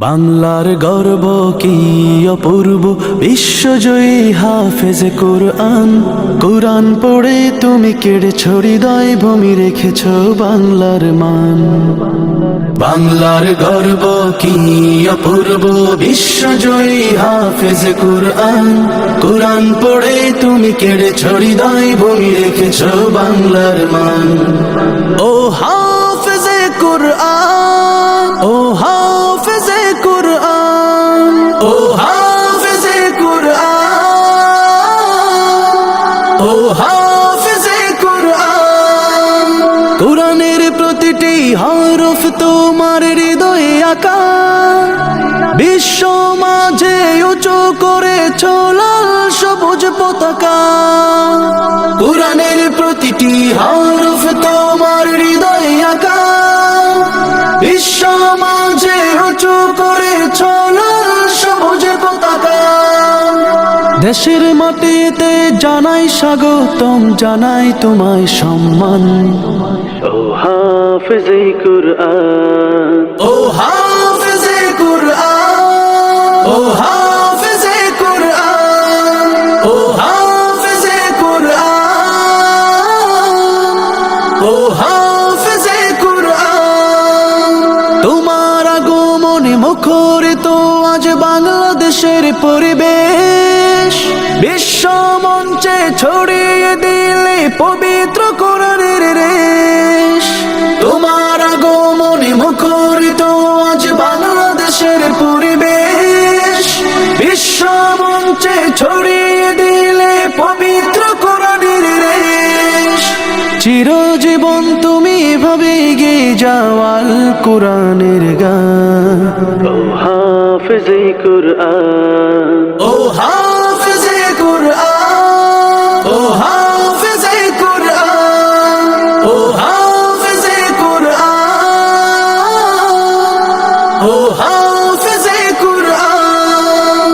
বাংলার গর্ব কি অপূর্ব, বিশ্বজয়ী হাফেজ কোরআন। কোরআন পড়ে তুমি কেড়েছ হৃদয়, ভূমি রেখেছ বাংলার মান। বাংলার গর্ব কি অপূর্ব, বিশ্বজয়ী হাফেজ কোরআন। কোরআন পড়ে তুমি কেড়েছ হৃদয়, ভূমি রেখেছ বাংলার মান। ও হাফেজে কোরআন, ও হাফেজে কোরআন, ও হাফেজে কোরআন, ও হাফেজে কোরআন। কোরআনের প্রতিটি হরফ তোমার হৃদয়ে আঁকা, বিশ্ব মাঝে উঁচু করেছ লাল সবুজ পতাকা। কোরআনের প্রতিটি হরফ তোমার হৃদয়ে আঁকা, বিশ্ব মাঝে উঁচু করেছ লাল সবুজ পতাকা। দেশের মাটিতে জানাই স্বাগতম, জানাই তোমায় সম্মান। ও হাফেজে কোরআন, ও হাফেজে কোরআন, ও হাফেজে কোরআন, ও হাফেজে কোরআন, ও হাফেজে কোরআন। তোমার আগমনে মুখরিত আজ বাংলাদেশের পরিবেশ, বিশ্ব মঞ্চে ছড়িয়ে দিলে পবিত্র কোরআনের রেশ। তোমার আগমনে মুখরিত আজ বাংলাদেশের পরিবেশ, বিশ্ব মঞ্চে ছড়িয়ে দিলে পবিত্র কোরআনের রেশ। চিরজীবন তুমি এভাবে গেয়ে যাও আল কোরআনের গান। ও হাফেজে কোরআন, ও হাফেজে কোরআন, ও হাফেজে কোরআন, ও হাফেজে কোরআন, ও হাফেজে কোরআন,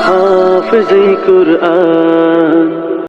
হাফেজে কোরআন।